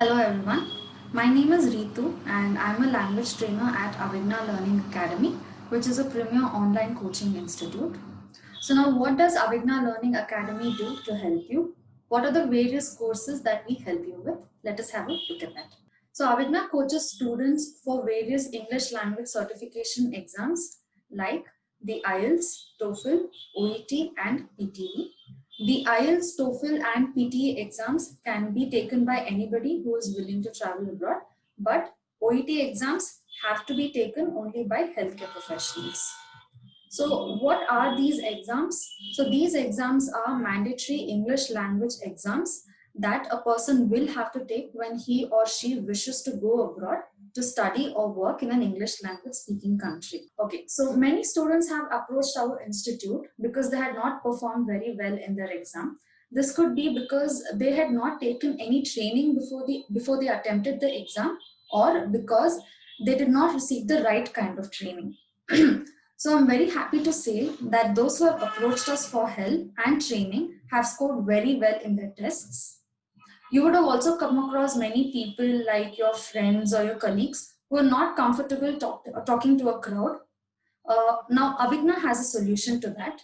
Hello everyone, my name is Ritu and I'm a language trainer at Avigna Learning Academy, which is a premier online coaching institute. So now what does Avigna Learning Academy do to help you? What are the various courses that we help you with? Let us have a look at that. So Avigna coaches students for various English language certification exams like the IELTS, TOEFL, OET and PTE. The IELTS, TOEFL, and PTE exams can be taken by anybody who is willing to travel abroad, but OET exams have to be taken only by healthcare professionals. So, what are these exams? So, these exams are mandatory English language exams that a person will have to take when he or she wishes to go abroad to study or work in an English language speaking country. Okay, so many students have approached our institute because they had not performed very well in their exam. This could be because they had not taken any training before they attempted the exam, or because they did not receive the right kind of training. So I'm very happy to say that those who have approached us for help and training have scored very well in their tests. You would have also come across many people like your friends or your colleagues who are not comfortable talking to a crowd. Now, Avigna has a solution to that.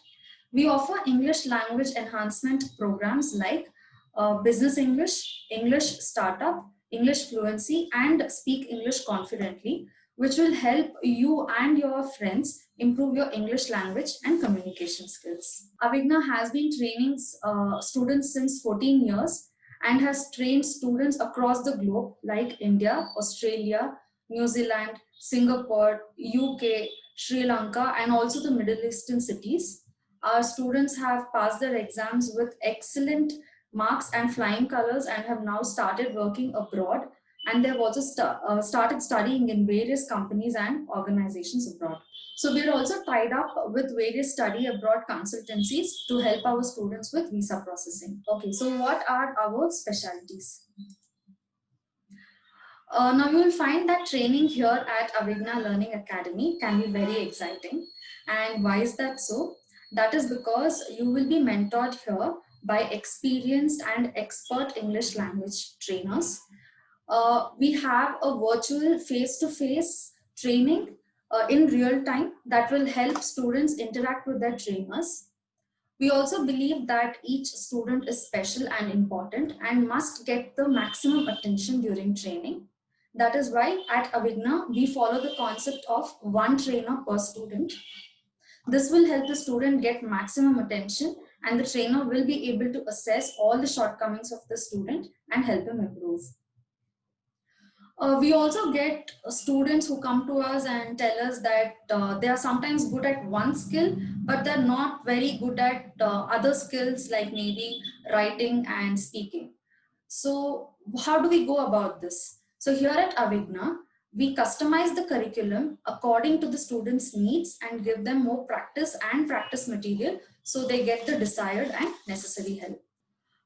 We offer English language enhancement programs like Business English, English Startup, English Fluency, and Speak English Confidently, which will help you and your friends improve your English language and communication skills. Avigna has been training students since 14 years and has trained students across the globe like India, Australia, New Zealand, Singapore, UK, Sri Lanka, and also the Middle Eastern cities. Our students have passed their exams with excellent marks and flying colors and have now started working abroad. And they've also started studying in various companies and organizations abroad. So we're also tied up with various study abroad consultancies to help our students with visa processing. Okay, so what are our specialties? Now you will find that training here at Avigna Learning Academy can be very exciting. And why is that so? That is because you will be mentored here by experienced and expert English language trainers. We have a virtual face-to-face training in real time that will help students interact with their trainers. We also believe that each student is special and important and must get the maximum attention during training. That is why at Avigna, we follow the concept of one trainer per student. This will help the student get maximum attention, and the trainer will be able to assess all the shortcomings of the student and help him improve. We also get students who come to us and tell us that they are sometimes good at one skill, but they're not very good at other skills like maybe writing and speaking. So how do we go about this? So here at Avigna, we customize the curriculum according to the students' needs and give them more practice and practice material so they get the desired and necessary help.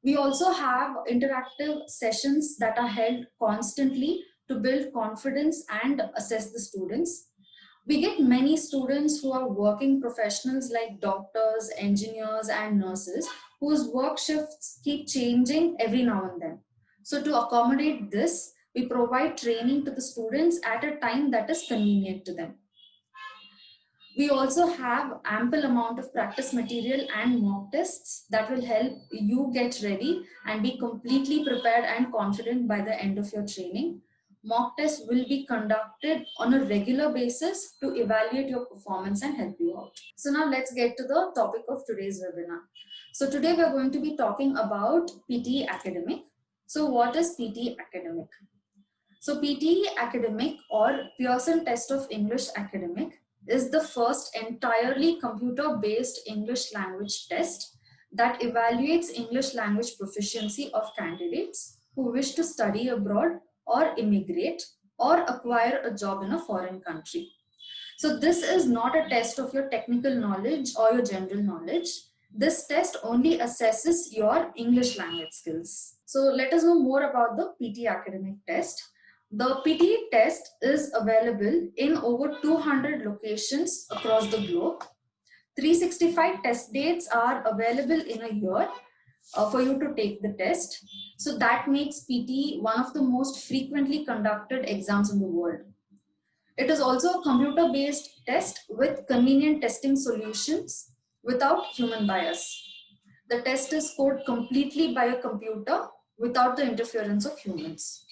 We also have interactive sessions that are held constantly to build confidence and assess the students. We get many students who are working professionals like doctors, engineers, and nurses whose work shifts keep changing every now and then. So, to accommodate this, we provide training to the students at a time that is convenient to them. We also have ample amount of practice material and mock tests that will help you get ready and be completely prepared and confident by the end of your training. Mock tests will be conducted on a regular basis to evaluate your performance and help you out. So now let's get to the topic of today's webinar. So today we're going to be talking about PTE Academic. So what is PTE Academic? So PTE Academic, or Pearson Test of English Academic, is the first entirely computer-based English language test that evaluates English language proficiency of candidates who wish to study abroad or immigrate or acquire a job in a foreign country. So this is not a test of your technical knowledge or your general knowledge. This test only assesses your English language skills. So let us know more about the PTE Academic test. The PTE test is available in over 200 locations across the globe. 365 test dates are available in a year. for you to take the test. So that makes PT one of the most frequently conducted exams in the world. It is also a computer-based test with convenient testing solutions without human bias. The test is scored completely by a computer without the interference of humans.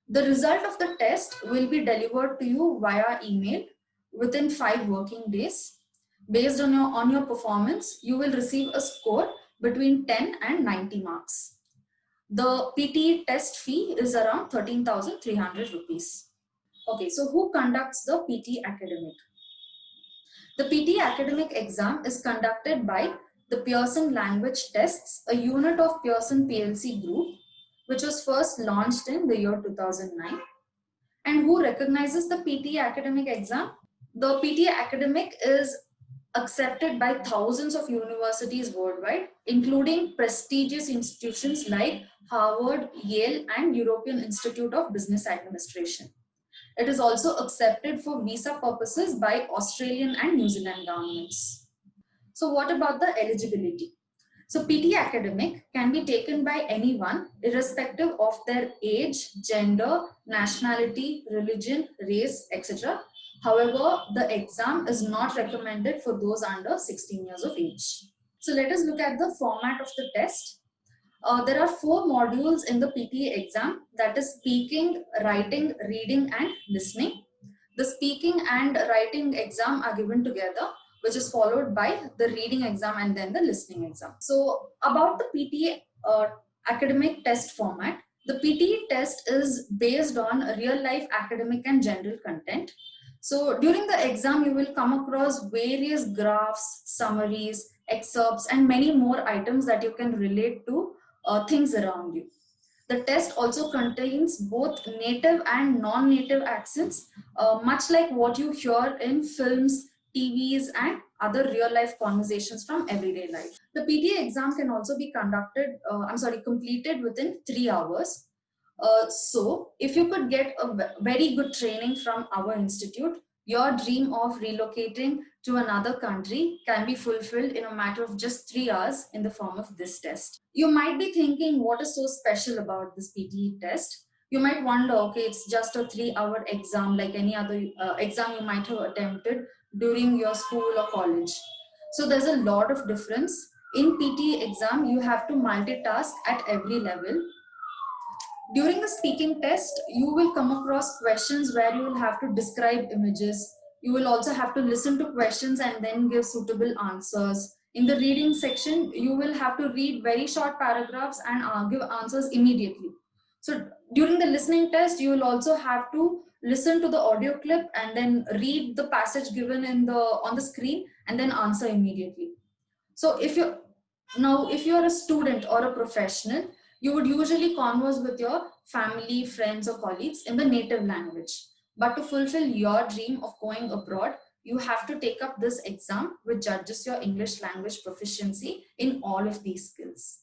The result of the test will be delivered to you via email within 5 working days. Based on your performance, you will receive a score between 10 and 90 marks. The PT test fee is around 13,300 rupees. Okay, so who conducts the PT academic? The PT academic exam is conducted by the Pearson Language Tests, a unit of Pearson PLC Group, which was first launched in the year 2009. And who recognizes the PT academic exam? The PT academic is accepted by thousands of universities worldwide, including prestigious institutions like Harvard, Yale, and European Institute of Business Administration. It is also accepted for visa purposes by Australian and New Zealand governments. So what about the eligibility? So PT academic can be taken by anyone irrespective of their age, gender, nationality, religion, race, etc. However, the exam is not recommended for those under 16 years of age. So let us look at the format of the test. There are 4 modules in the PTA exam, that is speaking, writing, reading and listening. The speaking and writing exam are given together, which is followed by the reading exam and then the listening exam. So about the PTA academic test format, the PTA test is based on real life academic and general content. So during the exam, you will come across various graphs, summaries, excerpts, and many more items that you can relate to things around you. The test also contains both native and non-native accents, much like what you hear in films, TVs, and other real-life conversations from everyday life. The PTA exam can also be completed within 3 hours. So if you could get a very good training from our institute, your dream of relocating to another country can be fulfilled in a matter of just 3 hours in the form of this test. You might be thinking, what is so special about this PTE test? You might wonder, okay, it's just a 3-hour exam like any other exam you might have attempted during your school or college. So there's a lot of difference. In PTE exam, you have to multitask at every level. During the speaking test, you will come across questions where you will have to describe images. You will also have to listen to questions and then give suitable answers. In the reading section, you will have to read very short paragraphs and give answers immediately. So during the listening test, you will also have to listen to the audio clip and then read the passage given on the screen and then answer immediately. So if you're a student or a professional, you would usually converse with your family, friends, or colleagues in the native language. But to fulfill your dream of going abroad, you have to take up this exam, which judges your English language proficiency in all of these skills.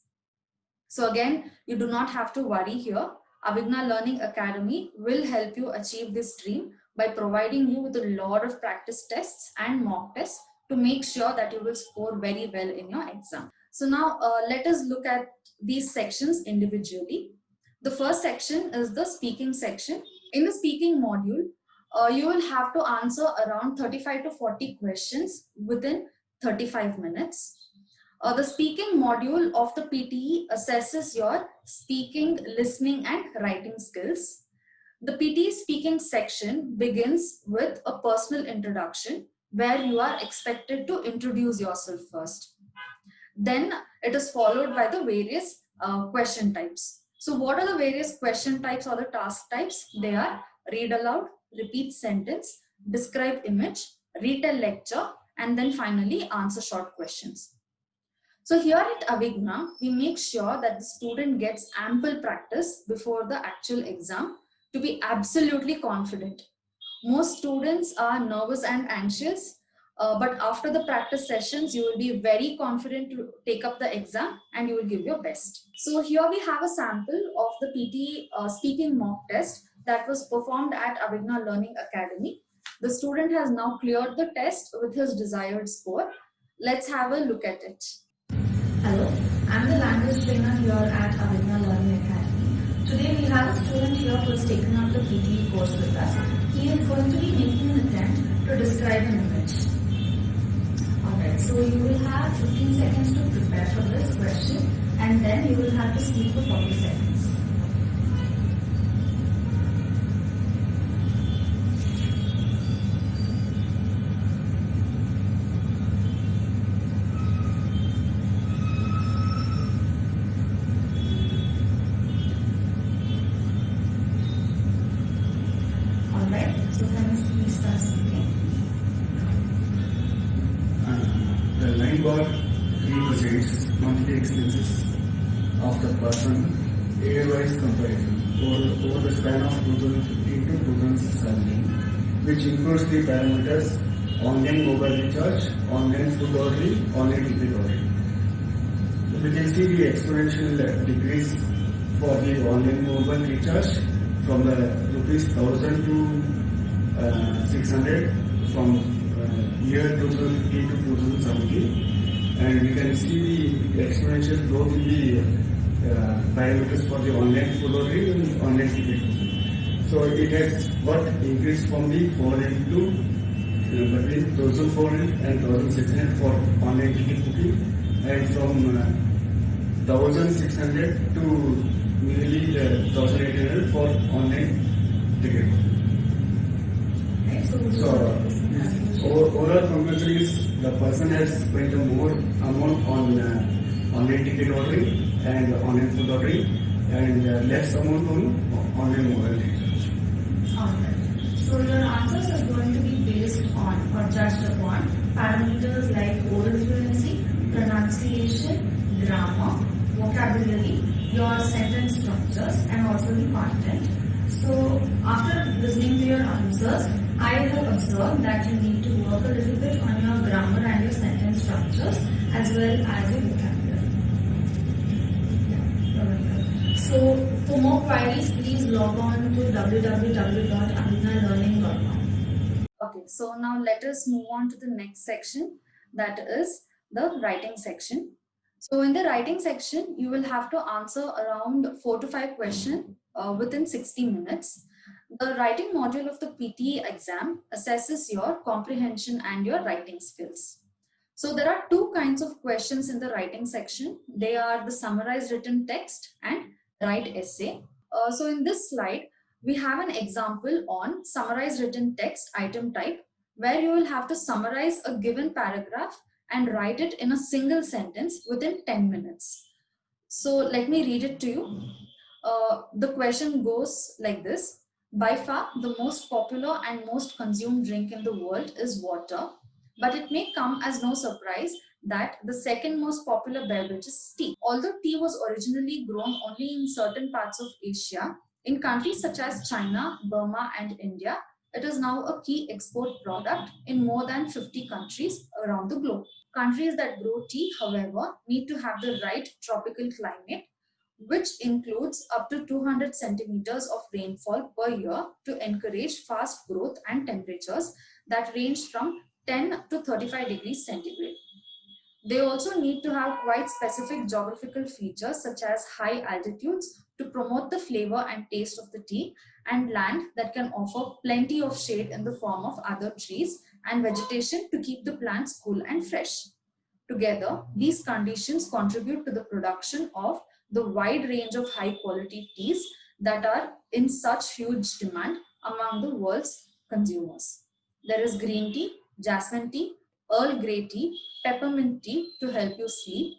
So again, you do not have to worry here. Avigna Learning Academy will help you achieve this dream by providing you with a lot of practice tests and mock tests to make sure that you will score very well in your exam. So now let us look at these sections individually. The first section is the speaking section. In the speaking module, you will have to answer around 35 to 40 questions within 35 minutes. The speaking module of the PTE assesses your speaking, listening, and writing skills. The PTE speaking section begins with a personal introduction where you are expected to introduce yourself first. Then it is followed by the various question types. So what are the various question types or the task types? They are read aloud, repeat sentence, describe image, retell lecture, and then finally answer short questions. So here at Avigna, we make sure that the student gets ample practice before the actual exam to be absolutely confident. Most students are nervous and anxious, but after the practice sessions, you will be very confident to take up the exam and you will give your best. So here we have a sample of the PT speaking mock test that was performed at Avigna Learning Academy. The student has now cleared the test with his desired score. Let's have a look at it. Hello, I'm the language language trainer here at Avigna Learning Academy. Today we have a student here who has taken up the PTE course with us. He is going to be making an attempt to describe an image. Alright, so you will have 15 seconds to prepare for this question and then you will have to speak for 40 seconds. So friends, please start speaking. The line bar represents monthly expenses of the person area-wise comparison over the span of 2015 to 2017, which includes the parameters online mobile recharge, online food ordering, online ticket ordering. So we can see the exponential decrease for the online mobile recharge from the rupees 1000 to 600 from year 2015 to 2017, and we can see the exponential growth in the parameters for the online food ordering and online ticket booking. So it has got increased from the 400 to between 1400 and 1600 for online ticket booking, and from 1600 to nearly 1800 for online ticket booking. So, overall conclusion is the person has spent more amount on online ticket ordering and online food ordering, and less amount on online mobile recharge. Alright. So your answers are going to be based on or judged upon parameters like oral fluency, pronunciation, grammar, vocabulary, your sentence structures, and also the content. So after listening to your answers, I have observed that you need to work a little bit on your grammar and your sentence structures as well as your vocabulary. So for more queries, please log on to www.avignalearning.com. Okay, so now let us move on to the next section, that is the writing section. So in the writing section, you will have to answer around 4 to 5 questions within 60 minutes. The writing module of the PTE exam assesses your comprehension and your writing skills. So there are two kinds of questions in the writing section. They are the summarized written text and write essay. So in this slide, we have an example on summarized written text item type, where you will have to summarize a given paragraph and write it in a single sentence within 10 minutes. So let me read it to you. The question goes like this. By far, the most popular and most consumed drink in the world is water, but it may come as no surprise that the second most popular beverage is tea. Although tea was originally grown only in certain parts of Asia, in countries such as China, Burma, and India, it is now a key export product in more than 50 countries around the globe. Countries that grow tea, however, need to have the right tropical climate, which includes up to 200 centimeters of rainfall per year to encourage fast growth and temperatures that range from 10 to 35 degrees centigrade. They also need to have quite specific geographical features such as high altitudes to promote the flavor and taste of the tea, and land that can offer plenty of shade in the form of other trees and vegetation to keep the plants cool and fresh. Together, these conditions contribute to the production of the wide range of high quality teas that are in such huge demand among the world's consumers. There is green tea, jasmine tea, Earl Grey tea, peppermint tea to help you sleep,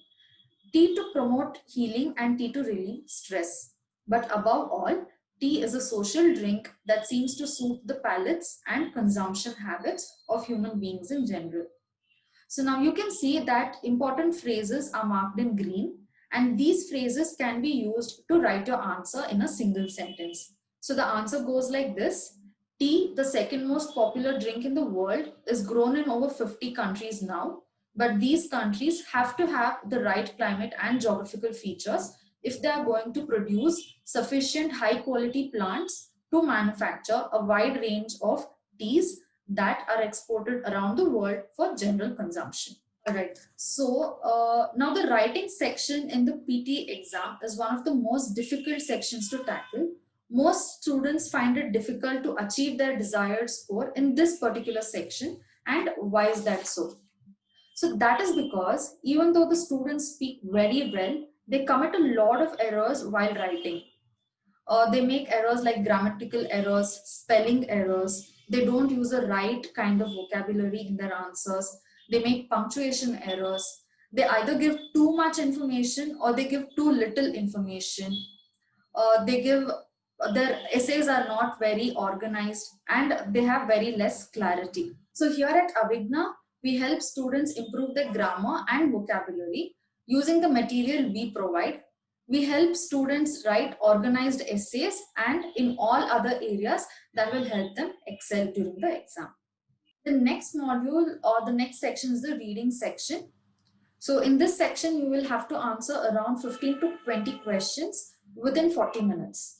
tea to promote healing, and tea to relieve stress. But above all, tea is a social drink that seems to suit the palates and consumption habits of human beings in general. So now you can see that important phrases are marked in green, and these phrases can be used to write your answer in a single sentence. So the answer goes like this. Tea, the second most popular drink in the world, is grown in over 50 countries now, but these countries have to have the right climate and geographical features if they are going to produce sufficient high quality plants to manufacture a wide range of teas that are exported around the world for general consumption. All right. So now the writing section in the PT exam is one of the most difficult sections to tackle. Most students find it difficult to achieve their desired score in this particular section. And why is that so? So that is because even though the students speak very well, they commit a lot of errors while writing. They make errors like grammatical errors, spelling errors. They don't use the right kind of vocabulary in their answers. They make punctuation errors. They either give too much information or they give too little information. They give their essays are not very organized and they have very less clarity. So here at Avigna, we help students improve their grammar and vocabulary using the material we provide. We help students write organized essays and in all other areas that will help them excel during the exam. The next module or the next section is the reading section. So in this section, you will have to answer around 15 to 20 questions within 40 minutes.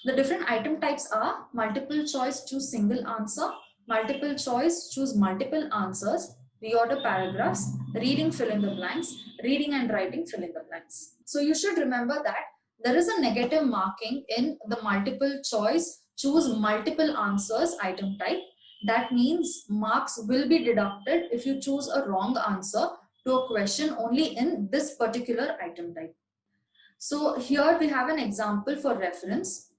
The different item types are multiple choice, choose single answer, multiple choice, choose multiple answers, reorder paragraphs, reading, fill in the blanks, reading and writing, fill in the blanks. So you should remember that there is a negative marking in the multiple choice, choose multiple answers item type. That means marks will be deducted if you choose a wrong answer to a question only in this particular item type. So here we have an example for reference.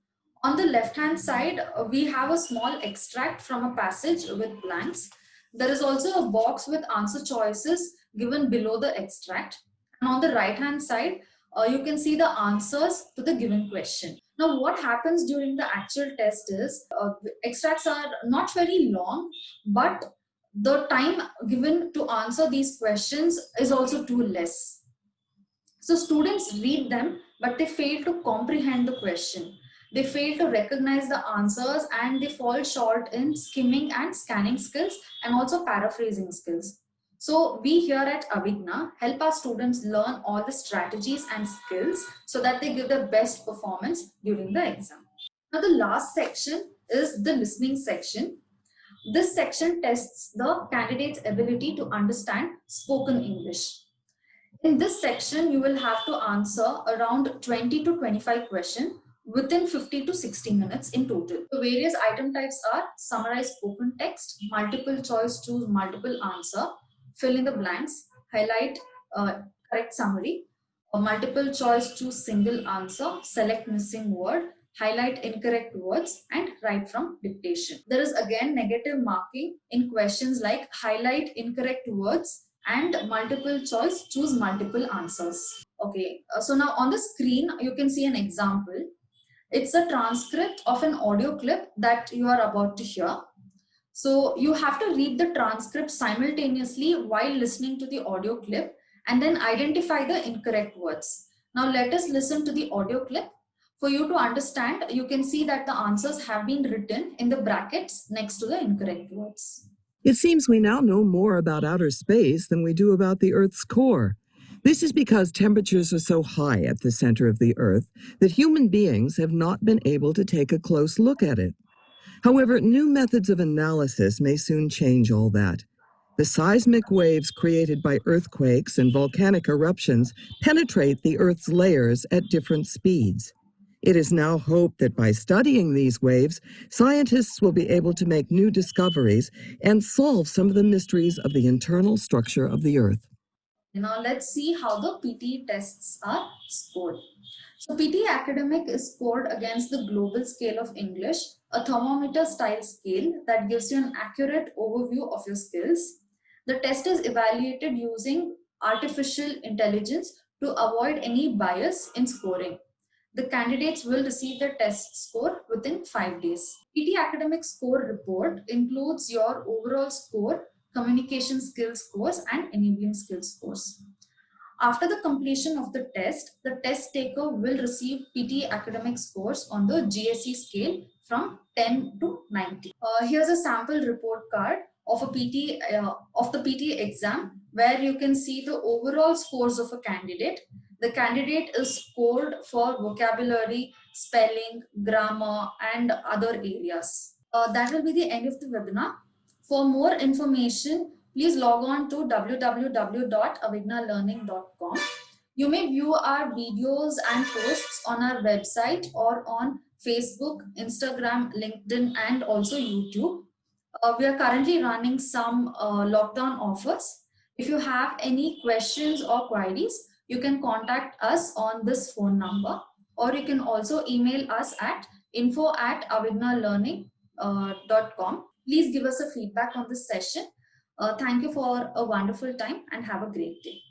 On the left hand side, we have a small extract from a passage with blanks. There is also a box with answer choices given below the extract. And on the right hand side, you can see the answers to the given question. Now, what happens during the actual test is extracts are not very long, but the time given to answer these questions is also too less. So students read them, but they fail to comprehend the question. They fail to recognize the answers and they fall short in skimming and scanning skills and also paraphrasing skills. So we here at Avigna help our students learn all the strategies and skills so that they give their best performance during the exam. Now the last section is the listening section. This section tests the candidate's ability to understand spoken English. In this section, you will have to answer around 20 to 25 questions within 50 to 60 minutes in total. The various item types are summarize spoken text, multiple choice, choose multiple answer, fill in the blanks, highlight correct summary, multiple choice, choose single answer, select missing word, highlight incorrect words, and write from dictation. There is again negative marking in questions like highlight incorrect words and multiple choice, choose multiple answers. Okay, so now on the screen, you can see an example. It's a transcript of an audio clip that you are about to hear. So you have to read the transcript simultaneously while listening to the audio clip and then identify the incorrect words. Now let us listen to the audio clip. For you to understand, you can see that the answers have been written in the brackets next to the incorrect words. It seems we now know more about outer space than we do about the Earth's core. This is because temperatures are so high at the center of the Earth that human beings have not been able to take a close look at it. However, new methods of analysis may soon change all that. The seismic waves created by earthquakes and volcanic eruptions penetrate the Earth's layers at different speeds. It is now hoped that by studying these waves, scientists will be able to make new discoveries and solve some of the mysteries of the internal structure of the Earth. Now let's see how the PTE tests are scored. So PTE Academic is scored against the global scale of English, a thermometer style scale that gives you an accurate overview of your skills. The test is evaluated using artificial intelligence to avoid any bias in scoring. The candidates will receive the test score within 5 days. PT Academic Score Report includes your overall score, communication skills scores, and enabling skills scores. After the completion of the test taker will receive PT academic scores on the GSE scale from 10 to 90. Here's a sample report card of the PT exam where you can see the overall scores of a candidate. The candidate is scored for vocabulary, spelling, grammar, and other areas. That will be the end of the webinar. For more information, please log on to www.avignalearning.com. You may view our videos and posts on our website or on Facebook, Instagram, LinkedIn, and also YouTube. We are currently running some lockdown offers. If you have any questions or queries, you can contact us on this phone number, or you can also email us at info@avignalearning.com. Please give us a feedback on this session. Thank you for a wonderful time and have a great day.